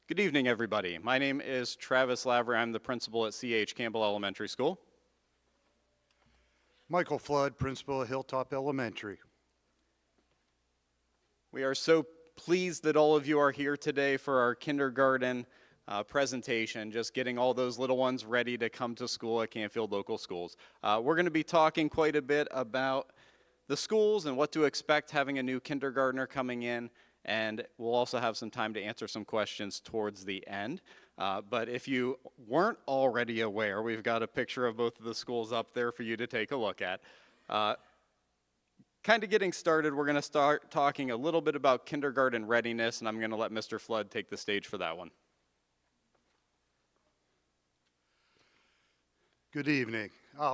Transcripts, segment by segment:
Good evening, everybody. My name is Travis Lavery. I'm the principal at C.H. Campbell Elementary School. Michael Flood, principal at Hilltop Elementary. We are so pleased that all of you are here today for our kindergarten presentation, just getting all those little ones ready to come to school at Canfield Local Schools. We're going to be talking quite a bit about the schools and what to expect having a new kindergartner coming in, and we'll also have some time to answer some questions towards the end. But if you weren't already aware, we've got a picture of both of the schools up there for you to take a look at. Kind of getting started, we're going to start talking a little bit about kindergarten readiness, and I'm going to let Mr. Flood take the stage for that one. Good evening.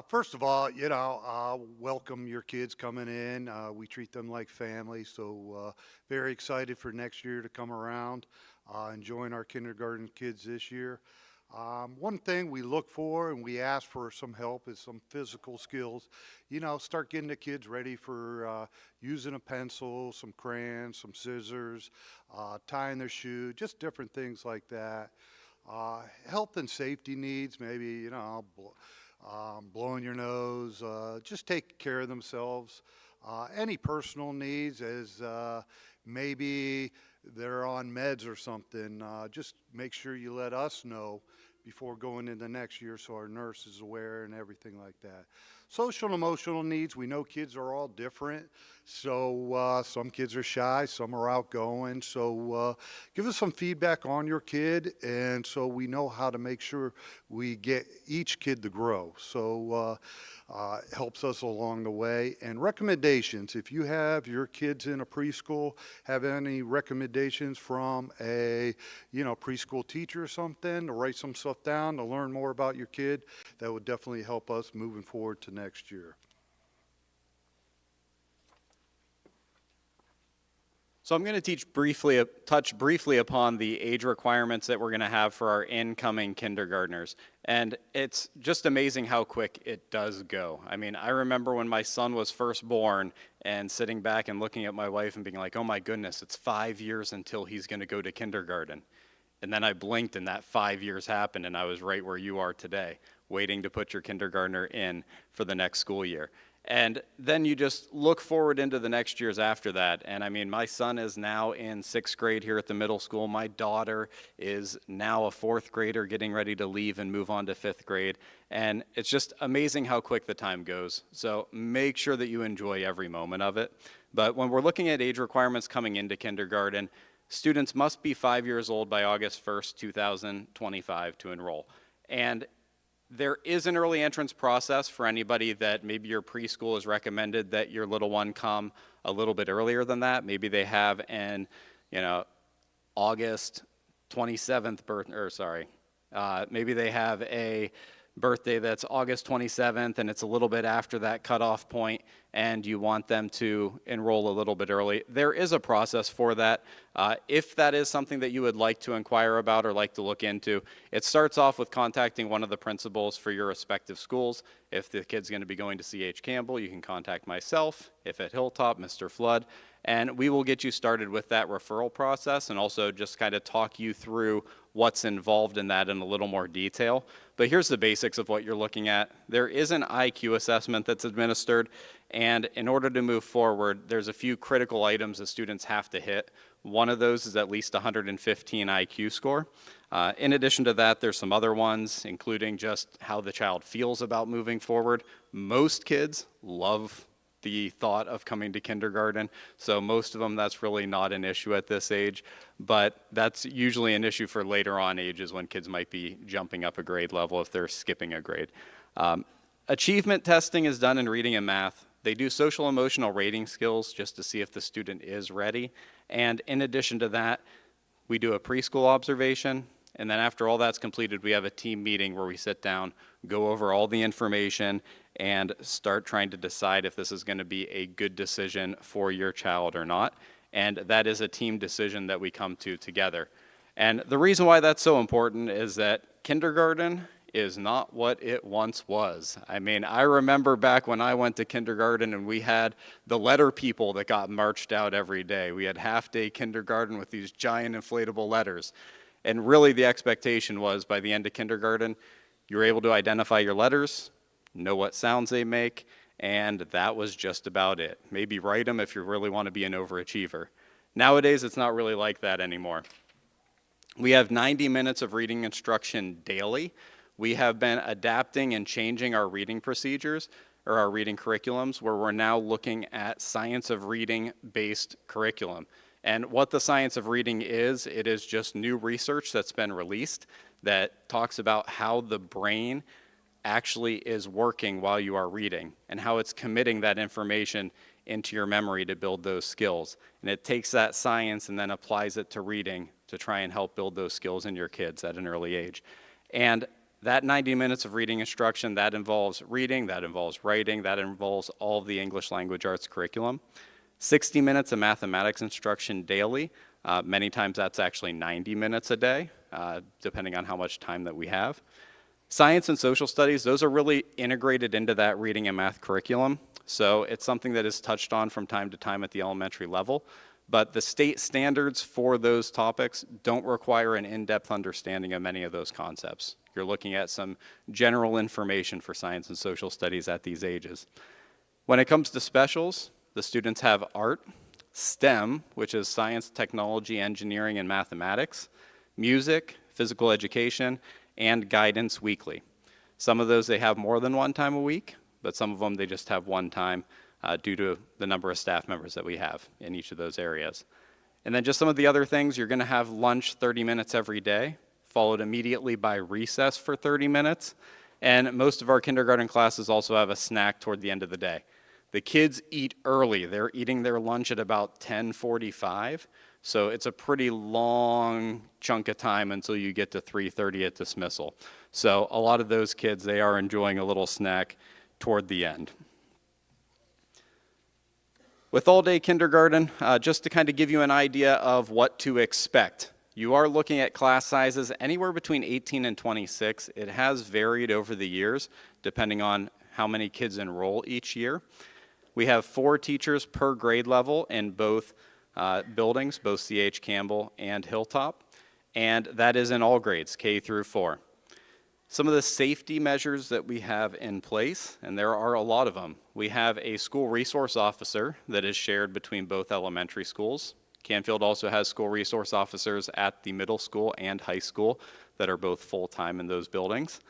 First of all, welcome your kids coming in. We treat them like family, so very excited for next year to come around and join our kindergarten kids this year. One thing we look for and we ask for some help is some physical skills. Start getting the kids ready for using a pencil, some crayons, some scissors, tying their shoe, just different things like that. Health and safety needs, maybe, blowing your nose, just take care of themselves. Any personal needs as maybe they're on meds or something, just make sure you let us know before going into next year so our nurse is aware and everything like that. Social and emotional needs, we know kids are all different. So some kids are shy, some are outgoing. So give us some feedback on your kid, and so we know how to make sure we get each kid to grow. So helps us along the way. And recommendations, if you have your kids in a preschool, have any recommendations from a preschool teacher or something, to write some stuff down to learn more about your kid, that would definitely help us moving forward to next year. So I'm going to touch briefly upon the age requirements that we're going to have for our incoming kindergartners. And it's just amazing how quick it does go. I mean, I remember when my son was first born and sitting back and looking at my wife and being like, oh my goodness, it's 5 years until he's going to go to kindergarten. And then I blinked and that 5 years happened and I was right where you are today, waiting to put your kindergartner in for the next school year. And then you just look forward into the next years after that. And I mean, my son is now in 6th grade here at the middle school. My daughter is now a 4th grader getting ready to leave and move on to 5th grade. And it's just amazing how quick the time goes. So make sure that you enjoy every moment of it. But when we're looking at age requirements coming into kindergarten, students must be 5 years old by August 1st, 2025 to enroll. And there is an early entrance process for anybody that maybe your preschool has recommended that your little one come a little bit earlier than that. Maybe they have an, August 27th maybe they have a birthday that's August 27th and it's a little bit after that cutoff point and you want them to enroll a little bit early. There is a process for that. If that is something that you would like to inquire about or like to look into, it starts off with contacting one of the principals for your respective schools. If the kid's going to be going to C.H. Campbell, you can contact myself. If at Hilltop, Mr. Flood. And we will get you started with that referral process and also just kind of talk you through what's involved in that in a little more detail. But here's the basics of what you're looking at. There is an IQ assessment that's administered, and in order to move forward, there's a few critical items that students have to hit. One of those is at least 115 IQ score. In addition to that, there's some other ones, including just how the child feels about moving forward. Most kids love the thought of coming to kindergarten. So most of them, that's really not an issue at this age, but that's usually an issue for later on ages when kids might be jumping up a grade level if they're skipping a grade. Achievement testing is done in reading and math. They do social emotional rating skills just to see if the student is ready. And in addition to that, we do a preschool observation. And then after all that's completed, we have a team meeting where we sit down, go over all the information, and start trying to decide if this is going to be a good decision for your child or not. And that is a team decision that we come to together. And the reason why that's so important is that kindergarten is not what it once was. I mean, I remember back when I went to kindergarten and we had the letter people that got marched out every day. We had half-day kindergarten with these giant inflatable letters. And really the expectation was by the end of kindergarten, you were able to identify your letters, know what sounds they make, and that was just about it. Maybe write them if you really want to be an overachiever. Nowadays, it's not really like that anymore. We have 90 minutes of reading instruction daily. We have been adapting and changing our reading procedures or our reading curriculums where we're now looking at science of reading based curriculum. And what the science of reading is, it is just new research that's been released that talks about how the brain actually is working while you are reading and how it's committing that information into your memory to build those skills. And it takes that science and then applies it to reading to try and help build those skills in your kids at an early age. And that 90 minutes of reading instruction, that involves reading, that involves writing, that involves all of the English language arts curriculum. 60 minutes of mathematics instruction daily. Many times that's actually 90 minutes a day, depending on how much time that we have. Science and social studies, those are really integrated into that reading and math curriculum. So it's something that is touched on from time to time at the elementary level. But the state standards for those topics don't require an in-depth understanding of many of those concepts. You're looking at some general information for science and social studies at these ages. When it comes to specials, the students have art, STEM, which is science, technology, engineering, and mathematics, music, physical education, and guidance weekly. Some of those they have more than one time a week, but some of them they just have one time due to the number of staff members that we have in each of those areas. And then just some of the other things, you're gonna have lunch 30 minutes every day, followed immediately by recess for 30 minutes. And most of our kindergarten classes also have a snack toward the end of the day. The kids eat early. They're eating their lunch at about 10:45. So it's a pretty long chunk of time until you get to 3:30 at dismissal. So a lot of those kids, they are enjoying a little snack toward the end. With all-day kindergarten, just to kind of give you an idea of what to expect, you are looking at class sizes anywhere between 18 and 26. It has varied over the years, depending on how many kids enroll each year. We have 4 teachers per grade level in both buildings, both C.H. Campbell and Hilltop, and that is in all grades, K through 4. Some of the safety measures that we have in place, and there are a lot of them. We have a school resource officer that is shared between both elementary schools. Canfield also has school resource officers at the middle school and high school that are both full-time in those buildings.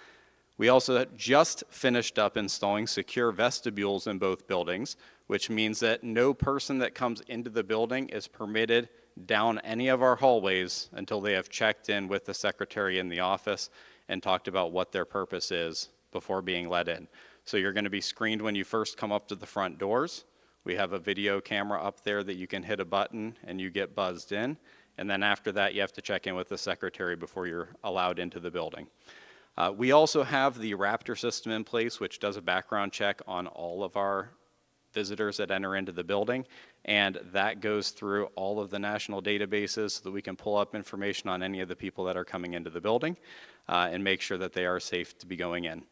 We also just finished up installing secure vestibules in both buildings, which means that no person that comes into the building is permitted down any of our hallways until they have checked in with the secretary in the office and talked about what their purpose is before being let in. So you're going to be screened when you first come up to the front doors. We have a video camera up there that you can hit a button and you get buzzed in. And then after that, you have to check in with the secretary before you're allowed into the building. We also have the Raptor system in place, which does a background check on all of our visitors that enter into the building, and that goes through all of the national databases so that we can pull up information on any of the people that are coming into the building and make sure that they are safe to be going in.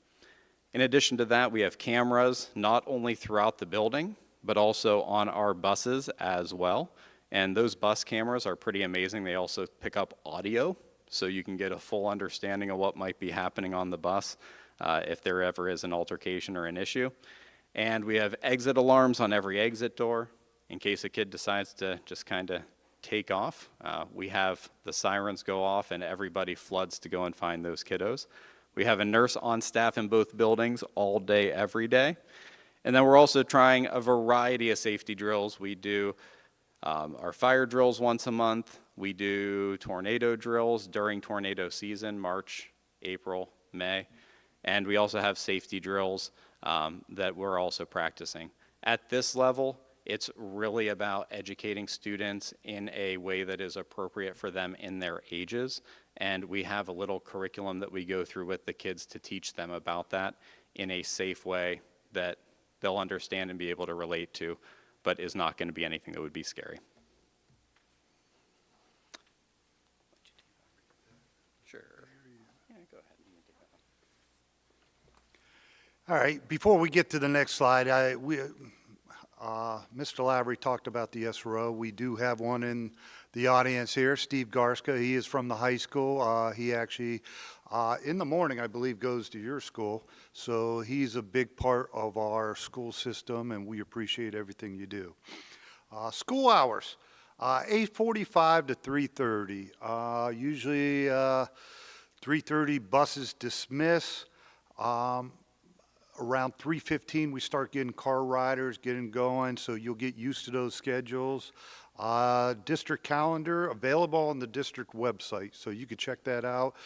In addition to that, we have cameras not only throughout the building, but also on our buses as well. And those bus cameras are pretty amazing. They also pick up audio, so you can get a full understanding of what might be happening on the bus if there ever is an altercation or an issue. And we have exit alarms on every exit door in case a kid decides to just kind of take off. We have the sirens go off and everybody floods to go and find those kiddos. We have a nurse on staff in both buildings all day, every day. And then we're also trying a variety of safety drills. We do our fire drills once a month. We do tornado drills during tornado season, March, April, May. And we also have safety drills that we're also practicing. At this level, it's really about educating students in a way that is appropriate for them in their ages. And we have a little curriculum that we go through with the kids to teach them about that in a safe way that they'll understand and be able to relate to, but is not going to be anything that would be scary. Sure. Yeah, go ahead. All right, before we get to the next slide, Mr. Lavery talked about the SRO. We do have one in the audience here, Steve Garska. He is from the high school. He actually, in the morning, I believe, goes to your school. So he's a big part of our school system, and we appreciate everything you do. School hours, 8:45 to 3:30. Usually 3:30 buses dismiss. Around 3:15 we start getting car riders getting going, so you'll get used to those schedules. District calendar available on the district website, so you can check that out.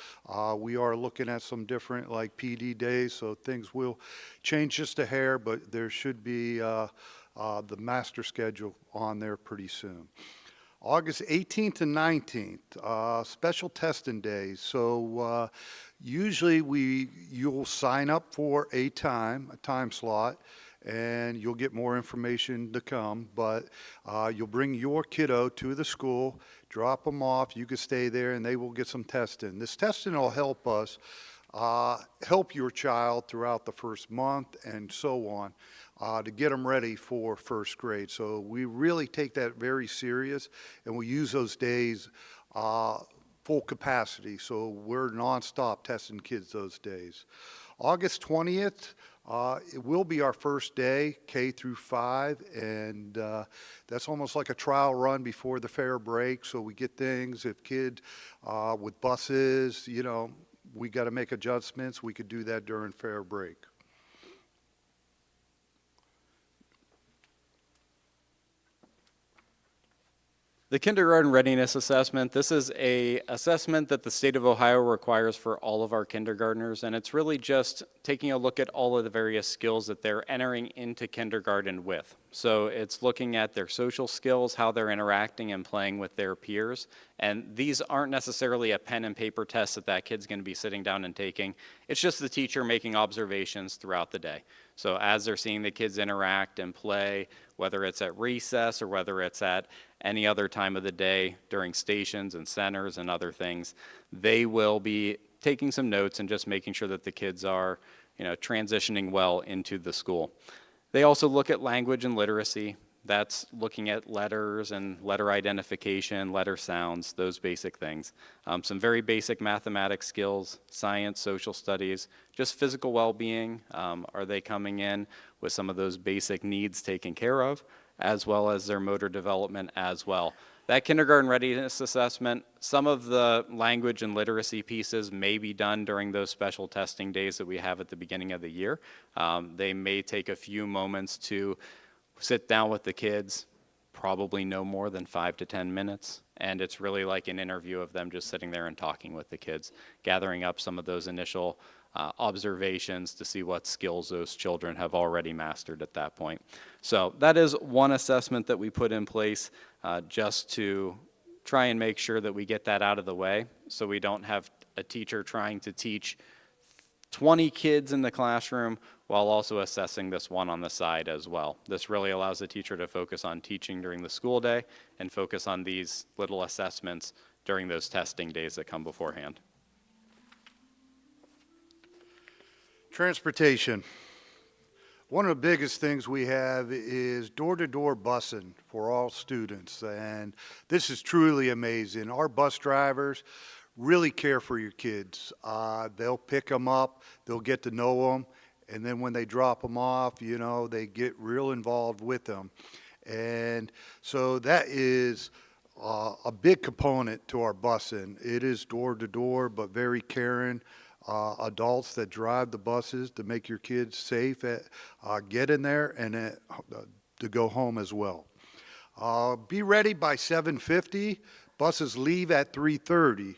We are looking at some different like PD days, so things will change just a hair, but there should be the master schedule on there pretty soon. August 18th and 19th, special testing days. So usually you'll sign up for a time slot, and you'll get more information to come, but you'll bring your kiddo to the school, drop them off, you can stay there, and they will get some testing. This testing will help us help your child throughout the first month and so on, to get them ready for first grade. So we really take that very serious, and we use those days full capacity. So we're nonstop testing kids those days. August 20th, it will be our first day, K through 5, and that's almost like a trial run before the fair break. So we get things, if kid with buses, you know, we got to make adjustments, we could do that during fair break. The Kindergarten Readiness Assessment, this is a assessment that the state of Ohio requires for all of our kindergartners, and it's really just taking a look at all of the various skills that they're entering into kindergarten with. So it's looking at their social skills, how they're interacting and playing with their peers, and these aren't necessarily a pen and paper test that kid's going to be sitting down and taking. It's just the teacher making observations throughout the day. So as they're seeing the kids interact and play, whether it's at recess or whether it's at any other time of the day during stations and centers and other things, they will be taking some notes and just making sure that the kids are, you know, transitioning well into the school. They also look at language and literacy. That's looking at letters and letter identification, letter sounds, those basic things. Some very basic mathematics skills, science, social studies, just physical well-being. Are they coming in with some of those basic needs taken care of, as well as their motor development as well? That kindergarten readiness assessment, some of the language and literacy pieces may be done during those special testing days that we have at the beginning of the year. They may take a few moments to sit down with the kids, probably no more than 5 to 10 minutes. And it's really like an interview of them just sitting there and talking with the kids, gathering up some of those initial observations to see what skills those children have already mastered at that point. So that is one assessment that we put in place just to try and make sure that we get that out of the way, so we don't have a teacher trying to teach 20 kids in the classroom while also assessing this one on the side as well. This really allows the teacher to focus on teaching during the school day and focus on these little assessments during those testing days that come beforehand. Transportation. One of the biggest things we have is door-to-door busing for all students, and this is truly amazing. Our bus drivers really care for your kids. They'll pick them up, they'll get to know them, and then when they drop them off, you know, they get real involved with them. And so that is a big component to our busing. It is door-to-door, but very caring. Adults that drive the buses to make your kids safe at getting there and to go home as well. Be ready by 7:50. Buses leave at 3:30.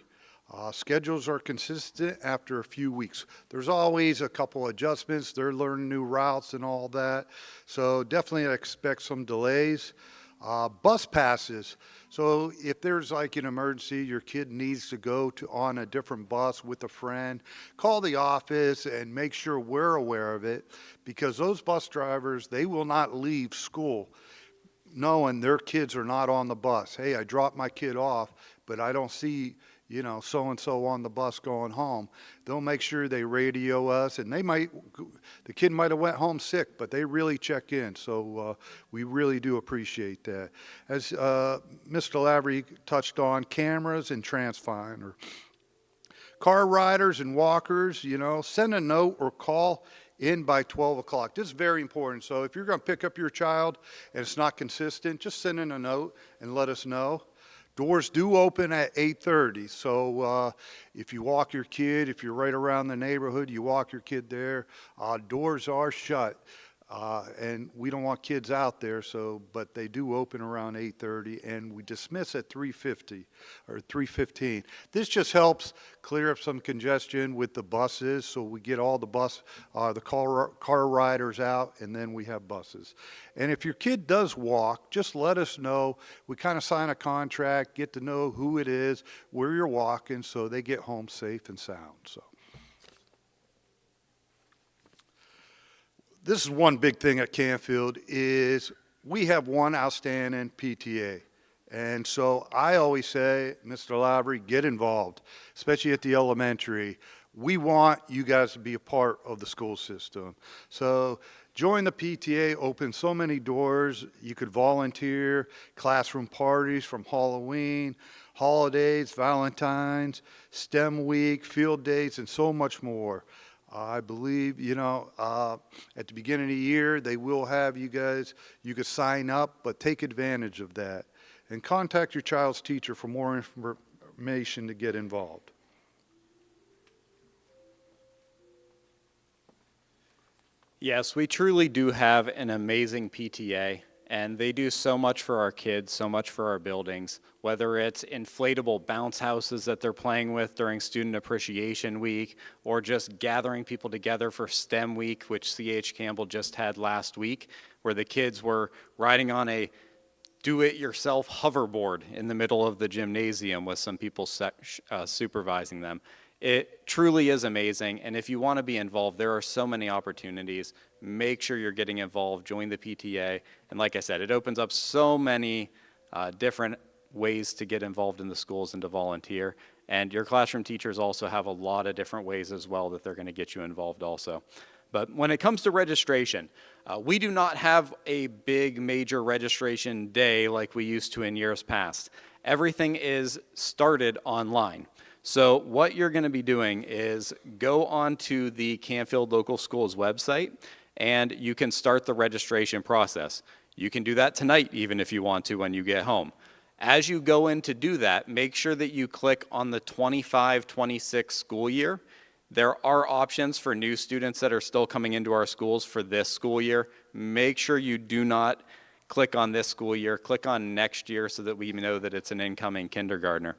Schedules are consistent after a few weeks. There's always a couple adjustments. They're learning new routes and all that. So definitely expect some delays. Bus passes. So if there's like an emergency, your kid needs to go on a different bus with a friend, call the office and make sure we're aware of it, because those bus drivers, they will not leave school knowing their kids are not on the bus. Hey, I dropped my kid off, but I don't see you know, so-and-so on the bus going home, they'll make sure they radio us, and the kid might have went home sick, but they really check in. So we really do appreciate that. As Mr. Lavery touched on, cameras and TransFinder. Car riders and walkers, you know, send a note or call in by 12 o'clock. This is very important. So if you're going to pick up your child and it's not consistent, just send in a note and let us know. Doors do open at 8:30. So if you walk your kid, if you're right around the neighborhood, you walk your kid there, doors are shut. And we don't want kids out there, but they do open around 8:30, and we dismiss at 3:50 or 3:15. This just helps clear up some congestion with the buses, so we get all the car riders out, and then we have buses. And if your kid does walk, just let us know. We kind of sign a contract, get to know who it is, where you're walking, so they get home safe and sound. So. This is one big thing at Canfield is we have one outstanding PTA. And so I always say, Mr. Lavery, get involved, especially at the elementary. We want you guys to be a part of the school system. So join the PTA, open so many doors. You could volunteer, classroom parties from Halloween, holidays, Valentine's, STEM week, field days, and so much more. I believe, you know, at the beginning of the year, they will have you guys, you could sign up, but take advantage of that. And contact your child's teacher for more information to get involved. Yes, we truly do have an amazing PTA, and they do so much for our kids, so much for our buildings, whether it's inflatable bounce houses that they're playing with during Student Appreciation Week, or just gathering people together for STEM Week, which C.H. Campbell just had last week, where the kids were riding on a do-it-yourself hoverboard in the middle of the gymnasium with some people supervising them. It truly is amazing, and if you want to be involved, there are so many opportunities. Make sure you're getting involved, join the PTA, and like I said, it opens up so many different ways to get involved in the schools and to volunteer, and your classroom teachers also have a lot of different ways as well that they're going to get you involved also. But when it comes to registration, we do not have a big major registration day like we used to in years past. Everything is started online. So what you're going to be doing is go onto the Canfield Local Schools website, and you can start the registration process. You can do that tonight even if you want to when you get home. As you go in to do that, make sure that you click on the 25-26 school year. There are options for new students that are still coming into our schools for this school year. Make sure you do not click on this school year. Click on next year so that we know that it's an incoming kindergartner.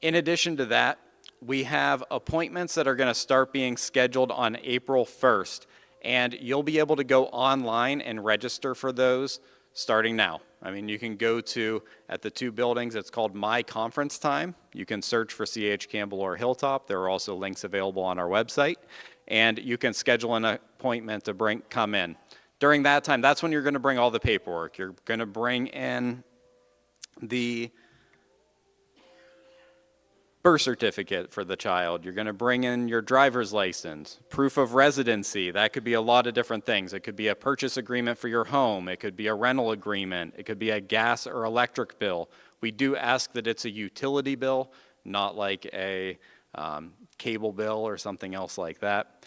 In addition to that, we have appointments that are going to start being scheduled on April 1st, and you'll be able to go online and register for those starting now. I mean, you can go to, at the two buildings, it's called My Conference Time. You can search for C.H. Campbell or Hilltop. There are also links available on our website, and you can schedule an appointment to come in. During that time, that's when you're going to bring all the paperwork. You're going to bring in the birth certificate for the child. You're going to bring in your driver's license, proof of residency. That could be a lot of different things. It could be a purchase agreement for your home. It could be a rental agreement. It could be a gas or electric bill. We do ask that it's a utility bill, not like a cable bill or something else like that.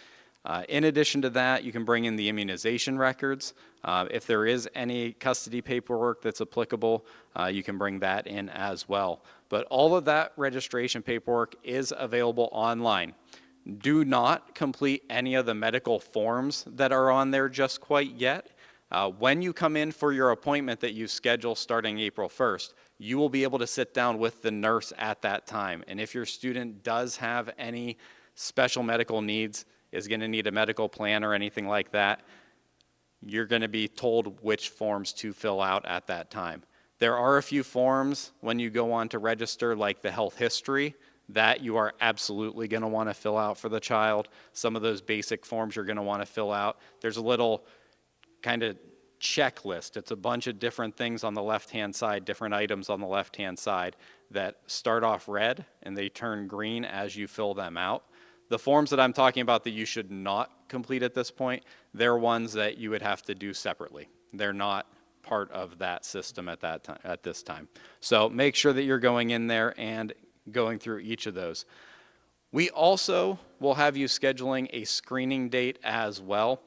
In addition to that, you can bring in the immunization records. If there is any custody paperwork that's applicable, you can bring that in as well. But all of that registration paperwork is available online. Do not complete any of the medical forms that are on there just quite yet. When you come in for your appointment that you schedule starting April 1st, you will be able to sit down with the nurse at that time. And if your student does have any special medical needs, is going to need a medical plan or anything like that, you're going to be told which forms to fill out at that time. There are a few forms when you go on to register, like the health history, that you are absolutely going to want to fill out for the child. Some of those basic forms you're going to want to fill out. There's a little kind of checklist. It's a bunch of different things on the left-hand side, different items on the left-hand side that start off red and they turn green as you fill them out. The forms that I'm talking about that you should not complete at this point, they're ones that you would have to do separately. They're not part of that system at that time, at this time. So make sure that you're going in there and going through each of those. We also will have you scheduling a screening date as well.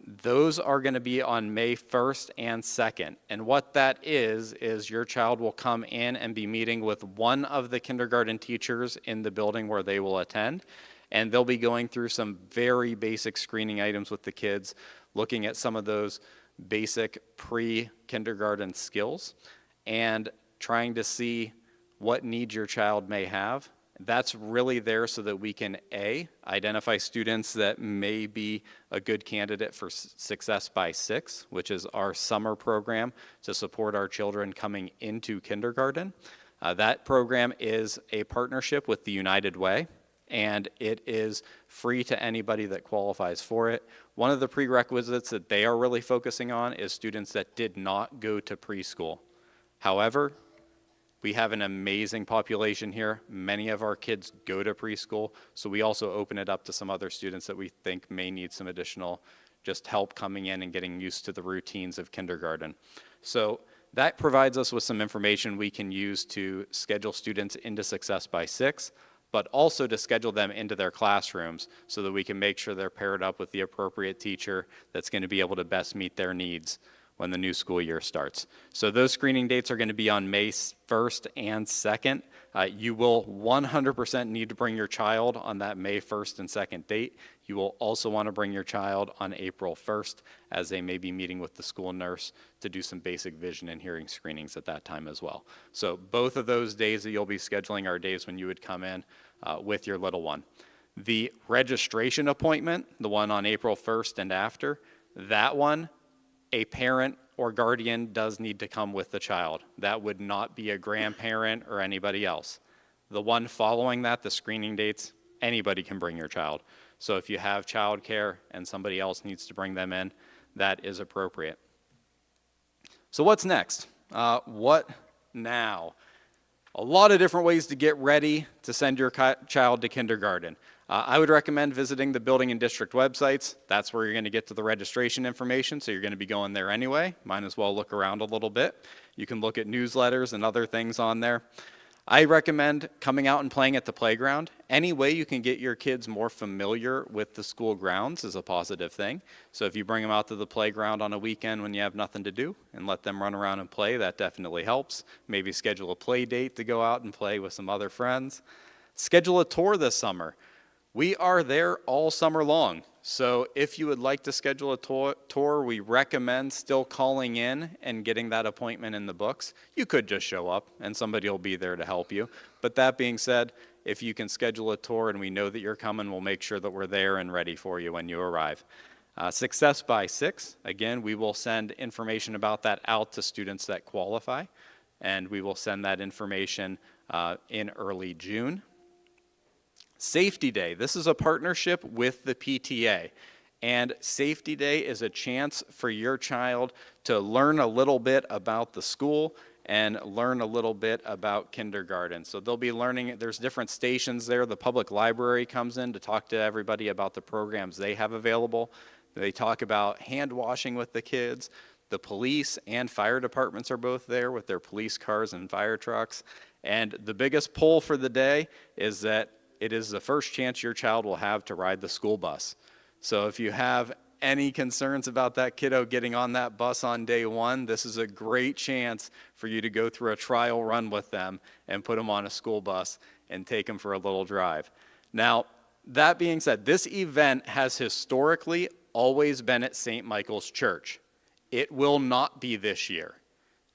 Those are going to be on May 1st and 2nd. And what that is your child will come in and be meeting with one of the kindergarten teachers in the building where they will attend. And they'll be going through some very basic screening items with the kids, looking at some of those basic pre-kindergarten skills and trying to see what needs your child may have. That's really there so that we can, A, identify students that may be a good candidate for Success by 6, which is our summer program to support our children coming into kindergarten. That program is a partnership with the United Way, and it is free to anybody that qualifies for it. One of the prerequisites that they are really focusing on is students that did not go to preschool. However, we have an amazing population here. Many of our kids go to preschool, so we also open it up to some other students that we think may need some additional just help coming in and getting used to the routines of kindergarten. So that provides us with some information we can use to schedule students into Success by 6, but also to schedule them into their classrooms so that we can make sure they're paired up with the appropriate teacher that's going to be able to best meet their needs when the new school year starts. So those screening dates are going to be on May 1st and 2nd. You will 100% need to bring your child on that May 1st and 2nd date. You will also want to bring your child on April 1st as they may be meeting with the school nurse to do some basic vision and hearing screenings at that time as well. So both of those days that you'll be scheduling are days when you would come in with your little one. The registration appointment, the one on April 1st and after, that one, a parent or guardian does need to come with the child. That would not be a grandparent or anybody else. The one following that, the screening dates, anybody can bring your child. So if you have childcare and somebody else needs to bring them in, that is appropriate. So what's next? What now? A lot of different ways to get ready to send your child to kindergarten. I would recommend visiting the building and district websites. That's where you're going to get to the registration information, so you're going to be going there anyway. Might as well look around a little bit. You can look at newsletters and other things on there. I recommend coming out and playing at the playground. Any way you can get your kids more familiar with the school grounds is a positive thing. So if you bring them out to the playground on a weekend when you have nothing to do and let them run around and play, that definitely helps. Maybe schedule a play date to go out and play with some other friends. Schedule a tour this summer. We are there all summer long. So if you would like to schedule a tour, we recommend still calling in and getting that appointment in the books. You could just show up and somebody will be there to help you. But that being said, if you can schedule a tour and we know that you're coming, we'll make sure that we're there and ready for you when you arrive. Success by 6, again, we will send information about that out to students that qualify, and we will send that information in early June. Safety Day, this is a partnership with the PTA, and Safety Day is a chance for your child to learn a little bit about the school and learn a little bit about kindergarten. So they'll be learning, there's different stations there. The public library comes in to talk to everybody about the programs they have available. They talk about hand washing with the kids. The police and fire departments are both there with their police cars and fire trucks. And the biggest pull for the day is that it is the first chance your child will have to ride the school bus. So if you have any concerns about that kiddo getting on that bus on day one, this is a great chance for you to go through a trial run with them and put them on a school bus and take them for a little drive. Now, that being said, this event has historically always been at St. Michael's Church. It will not be this year.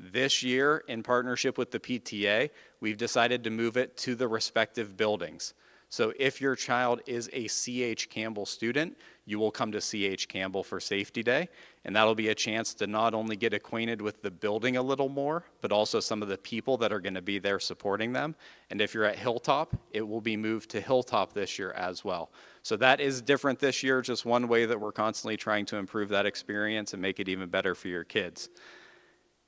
This year, in partnership with the PTA, we've decided to move it to the respective buildings. So if your child is a C.H. Campbell student, you will come to C.H. Campbell for Safety Day, and that'll be a chance to not only get acquainted with the building a little more, but also some of the people that are going to be there supporting them. And if you're at Hilltop, it will be moved to Hilltop this year as well. So that is different this year, just one way that we're constantly trying to improve that experience and make it even better for your kids.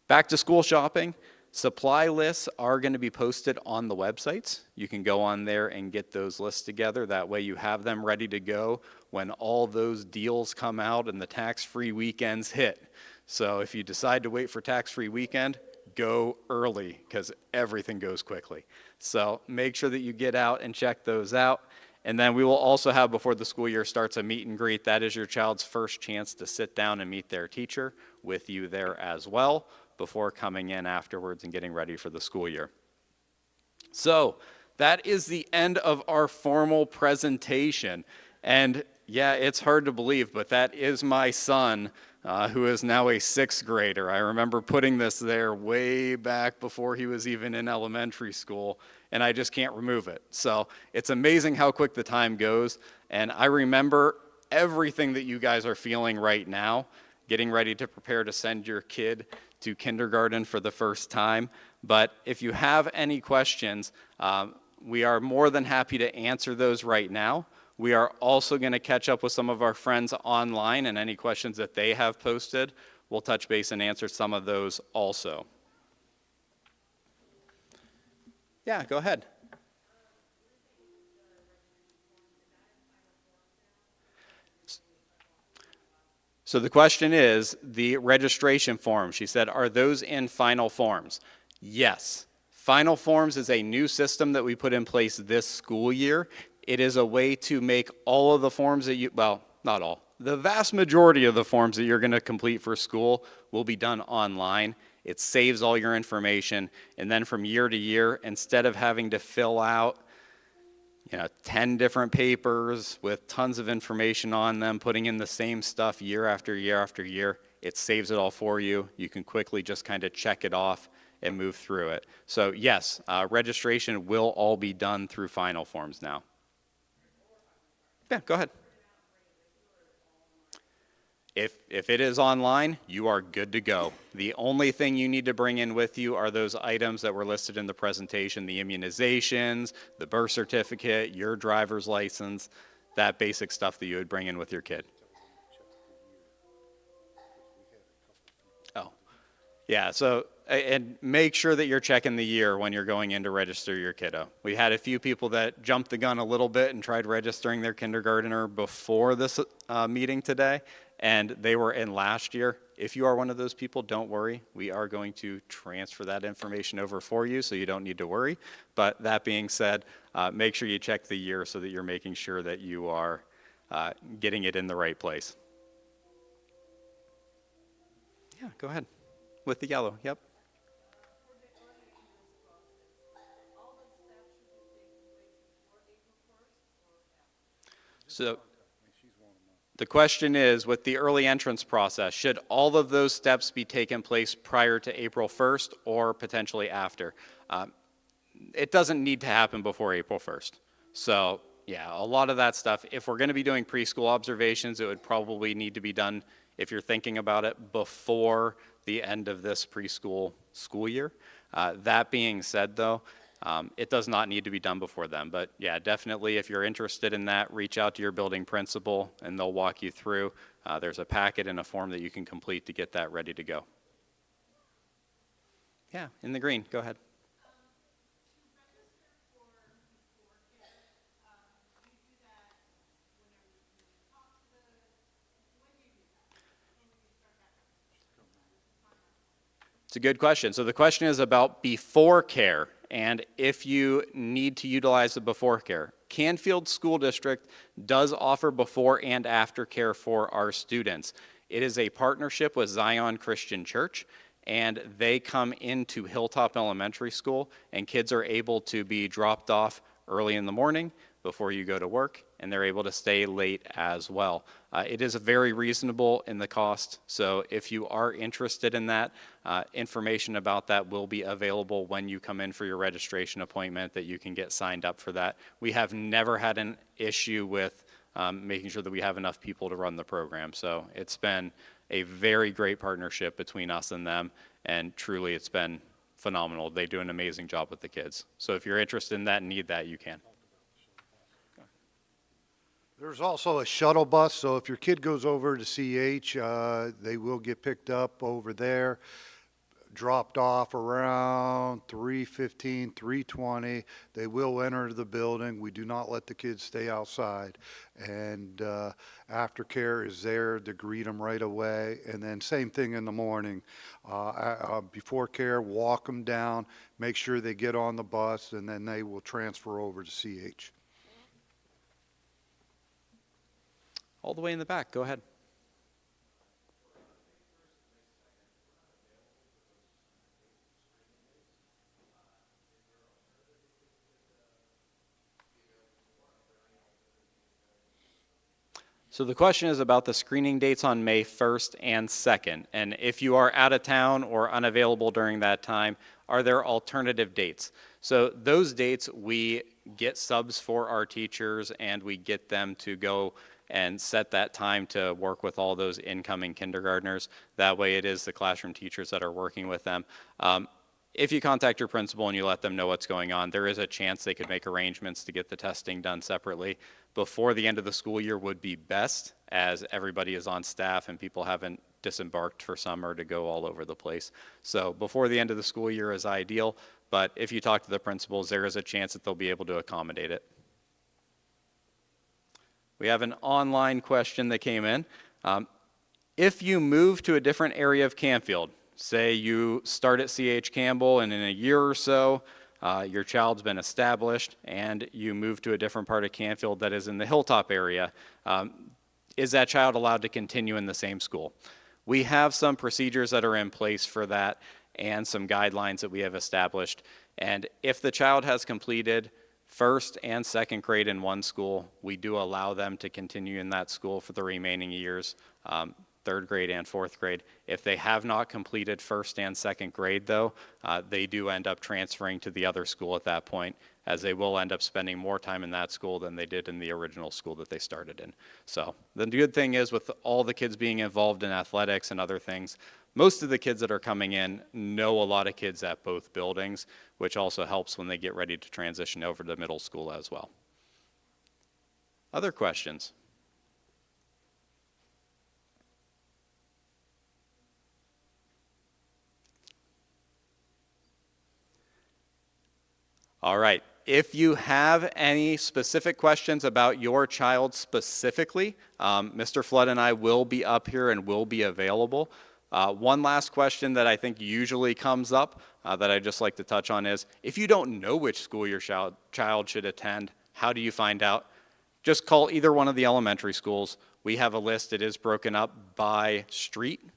Back to school shopping. Supply lists are going to be posted on the websites. You can go on there and get those lists together. That way you have them ready to go when all those deals come out and the tax-free weekends hit. So if you decide to wait for tax-free weekend, go early because everything goes quickly. So make sure that you get out and check those out. And then we will also have, before the school year starts, a meet and greet. That is your child's first chance to sit down and meet their teacher with you there as well before coming in afterwards and getting ready for the school year. So that is the end of our formal presentation. And yeah, it's hard to believe, but that is my son, who is now a sixth grader. I remember putting this there way back before he was even in elementary school, and I just can't remove it. So it's amazing how quick the time goes, and I remember everything that you guys are feeling right now, getting ready to prepare to send your kid to kindergarten for the first time. But if you have any questions, we are more than happy to answer those right now. We are also going to catch up with some of our friends online, and any questions that they have posted, we'll touch base and answer some of those also. Yeah, go ahead. So the question is, the registration forms, she said, are those in final forms? Yes. Final forms is a new system that we put in place this school year. It is a way to make all of the forms that you, well, not all, the vast majority of the forms that you're going to complete for school will be done online. It saves all your information, and then from year to year, instead of having to fill out 10 different papers with tons of information on them, putting in the same stuff year after year after year, it saves it all for you. You can quickly just kind of check it off and move through it. So yes, registration will all be done through final forms now. Yeah, go ahead. If it is online, you are good to go. The only thing you need to bring in with you are those items that were listed in the presentation, the immunizations, the birth certificate, your driver's license, that basic stuff that you would bring in with your kid. Oh, yeah, so, and make sure that you're checking the year when you're going in to register your kiddo. We had a few people that jumped the gun a little bit and tried registering their kindergartner before this meeting today, and they were in last year. If you are one of those people, don't worry. We are going to transfer that information over for you, so you don't need to worry. But that being said, make sure you check the year so that you're making sure that you are getting it in the right place. Yeah, go ahead. With the yellow, yep. So the question is, with the early entrance process, should all of those steps be taken place prior to April 1st or potentially after? It doesn't need to happen before April 1st. So yeah, a lot of that stuff, if we're going to be doing preschool observations, it would probably need to be done, if you're thinking about it, before the end of this preschool school year. That being said, though, it does not need to be done before then. But yeah, definitely, if you're interested in that, reach out to your building principal and they'll walk you through. There's a packet and a form that you can complete to get that ready to go. Yeah, in the green, go ahead. It's a good question. So the question is about before care and if you need to utilize the before care. Canfield School District does offer before and after care for our students. It is a partnership with Zion Christian Church, and they come into Hilltop Elementary School, and kids are able to be dropped off early in the morning before you go to work, and they're able to stay late as well. It is very reasonable in the cost, so if you are interested in that, information about that will be available when you come in for your registration appointment, that you can get signed up for that. We have never had an issue with making sure that we have enough people to run the program, so it's been a very great partnership between us and them, and truly it's been phenomenal. They do an amazing job with the kids. So if you're interested in that and need that, you can. There's also a shuttle bus, so if your kid goes over to CH, they will get picked up over there, dropped off around 3:15, 3:20. They will enter the building. We do not let the kids stay outside. And aftercare is there to greet them right away. And then same thing in the morning. Before care, walk them down, make sure they get on the bus, and then they will transfer over to CH. All the way in the back, go ahead. So the question is about the screening dates on May 1st and 2nd. And if you are out of town or unavailable during that time, are there alternative dates? So those dates, we get subs for our teachers and we get them to go and set that time to work with all those incoming kindergartners. That way it is the classroom teachers that are working with them. If you contact your principal and you let them know what's going on, there is a chance they could make arrangements to get the testing done separately. Before the end of the school year would be best, as everybody is on staff and people haven't disembarked for summer to go all over the place. So before the end of the school year is ideal, but if you talk to the principals, there is a chance that they'll be able to accommodate it. We have an online question that came in. If you move to a different area of Canfield, say you start at C.H. Campbell and in a year or so, your child's been established and you move to a different part of Canfield that is in the Hilltop area, is that child allowed to continue in the same school? We have some procedures that are in place for that and some guidelines that we have established. And if the child has completed first and second grade in one school, we do allow them to continue in that school for the remaining years, third grade and fourth grade. If they have not completed first and second grade though, they do end up transferring to the other school at that point, as they will end up spending more time in that school than they did in the original school that they started in. So the good thing is, with all the kids being involved in athletics and other things, most of the kids that are coming in know a lot of kids at both buildings, which also helps when they get ready to transition over to middle school as well. Other questions? All right. If you have any specific questions about your child specifically, Mr. Flood and I will be up here and will be available. One last question that I think usually comes up that I'd just like to touch on is, if you don't know which school your child should attend, how do you find out? Just call either one of the elementary schools. We have a list. It is broken up by street.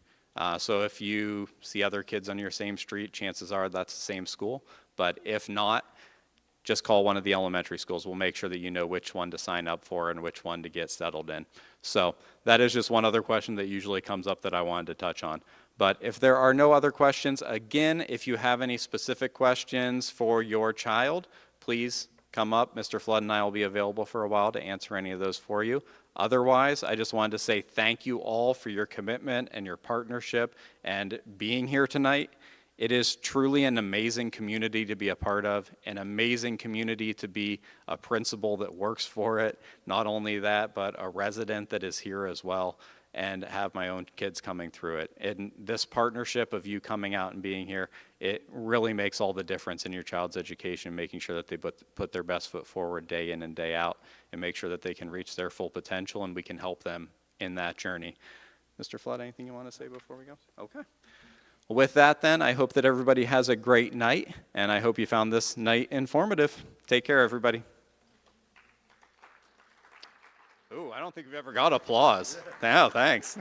So if you see other kids on your same street, chances are that's the same school. But if not, just call one of the elementary schools. We'll make sure that you know which one to sign up for and which one to get settled in. So that is just one other question that usually comes up that I wanted to touch on. But if there are no other questions, again, if you have any specific questions for your child, please come up. Mr. Flood and I will be available for a while to answer any of those for you. Otherwise, I just wanted to say thank you all for your commitment and your partnership and being here tonight. It is truly an amazing community to be a part of, an amazing community to be a principal that works for it. Not only that, but a resident that is here as well, and have my own kids coming through it. And this partnership of you coming out and being here, it really makes all the difference in your child's education, making sure that they put their best foot forward day in and day out, and make sure that they can reach their full potential, and we can help them in that journey. Mr. Flood, anything you want to say before we go? Okay. With that then, I hope that everybody has a great night, and I hope you found this night informative. Take care, everybody. Ooh, I don't think we've ever got applause. Oh, thanks.